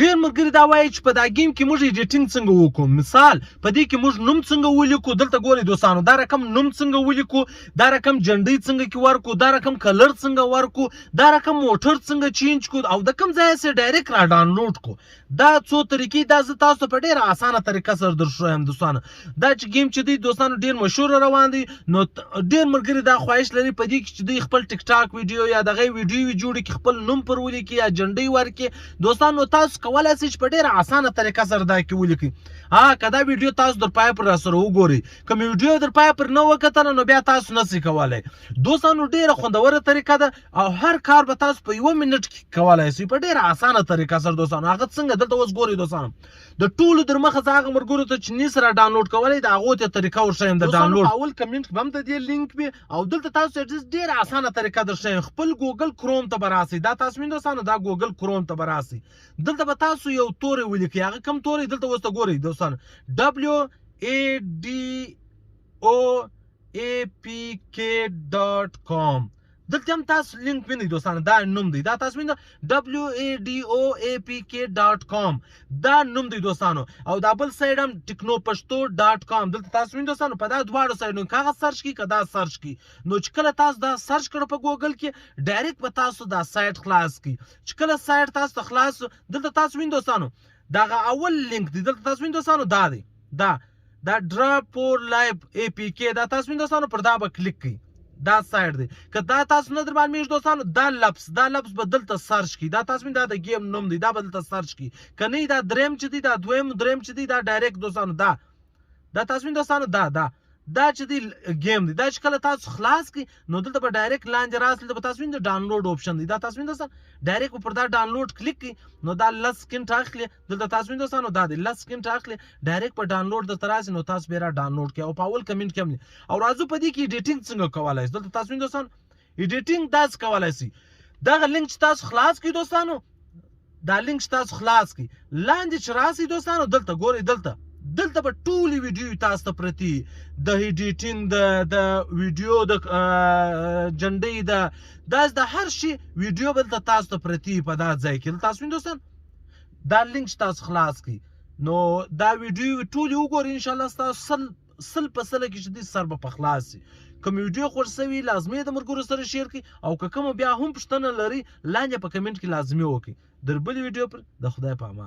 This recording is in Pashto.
ډېر ملګري دا وایي چې په دا ګیم کې موږ ایډیټینګ څنګه وکړو. مثال په دې کې موږ نوم څنګه ولیکو. دلته ګورئ دوستانو دا رقم نوم څنګه ولیکو، دا رقم جنډۍ څنګه کې ورکو، دا رقم کلر څنګه ورکو، دا رقم موټر څنګه چینج کو، او د کوم ځای څخه ډایرکټ را ډاونلوډ کو. دا څو طریقې دا زه تاسو په ډېره اسانه طریقه سره درښیم دوستانو. دا چې ګیم چې دی دوستانو ډېر مشهور روان دی، نو ډېر ملګري دا خواهش لري په دې کې چې دوی خپل ټیک ټاک ویډیو یا دغه ویډیو جوړ کړي، خپل نوم پر ولیکي یا جنډۍ ورکړي. دوستانو تاسو کولای شئ چې په ډېره اسانه طریقه سره دا کې ولیکئ. که دا ویډیو تاسو در پای پر راسره وګورئ، کوم ویډیو در پای پر نه وکتله نو بیا تاسو نشئ کولی. دوستانو ډېره خوندوره طریقه ده او هر کار به تاسو په 1 منټ کې کولی شئ په ډېره اسانه طریقه سره. دوستانو هغه څنګه دلته اوس ګورئ دوستانو، د ټولو در مخه څه هغه ملګرو ته چې نشي را ډاونلوډ کولی د هغو ته طریقه ورښیم د ډاونلوډ. اول کمنټ کې به هم د دې لینک وي او دلته تاسو ډېره اسانه طریقه درښیم. خپل ګوګل کروم ته به راسئ. دا تاسو وینئ دوستانو دا ګوګل کروم ته به راسئ. دلته به تاسو یو توری ولیکئ. هغه کوم توری دلته اوس ته ګورئ دوستانو wadoapk.com. دلته هم تاسو لینک وینئ دوستانو، دا نوم دی، دا تاسو وینئ wadoapk.com دا نوم دی دوستانو. او دا بل سایډ هم technopashto.com دلته تاسو وینئ دوستانو. په دا دواړو سایډونو که هغه سرچ کړئ که دا سرچ کړئ، نو چې کله تاسو دا سرچ کړو په ګوګل کې ډایرکټ به تاسو دا سایټ خلاص کړئ. چې کله سایټ تاسو ته خلاص دلته تاسو وینئ دوستانو دغه اول لینک دی، دلته تاسو وینئ دوستانو دا دی، دا ډراپ فور لایف APK. دا تاسو وینئ دوستانو پر دا به کلیک کړئ. دا سایډ دی. که دا تاسو نه در باندې میږي دوستانو دا لفظ به دلته سرچ کړئ. دا تاسو وینئ دا د ګیم نوم دی، دا به دلته سرچ کړئ. که نه دا دریم چې دی، دا دریم چې دی، دا ډایرکټ دوستانو دا تاسو وینئ دوستانو دا چې دی ګیم دی. دا چې کله تاسو خلاص کړئ نو دلته به ډایرکټ لاندې راسي، دلته به تاسو وینئ ډاونلوډ آپشن دی. دا تاسو وینئ دوستانو ډایرکټ پر دا ډاونلوډ کلیک کړئ نو دا 10 سکند اخلي. دلته تاسو وینئ دوستانو دا دی 10 سکند اخلي، ډایرکټ په ډاونلوډ درته راسي نو تاسو بیا ډاونلوډ کړئ. او په اول کمنټ کې هم او راځو په دې کې ایډیټینګ څنګه کولای شئ. دلته تاسو وینئ دوستانو ایډیټینګ داسې کولای شئ. دغه لینک چې تاسو خلاص کړئ دوستانو، دا لینک چې تاسو خلاص کړئ لاندې چې راسئ دوستانو دلته ګورئ، دلته به ټولې ویډیو تاسو ته پرتې د ایډیټینګ د ویډیو د جنډۍ داسې د هر شي ویډیو به دلته تاسو ته پرتې په دا ځای کې. تاسو وینئ دوستان دا لینک چې تاسو خلاص کړئ نو دا ویډیو ټولې وګورئ انشاءالله ستاسو سل په سله کې چې دی سر به په خلاص شي. کوم ویډیو خوښ شوي لازمي د ملګرو سره شیر کړئ او که کومه بیا هم پوښتنه لرئ لاندې په کمنټ کې لازمي وکړئ. در بلې ویډیو پر د خدای په امان.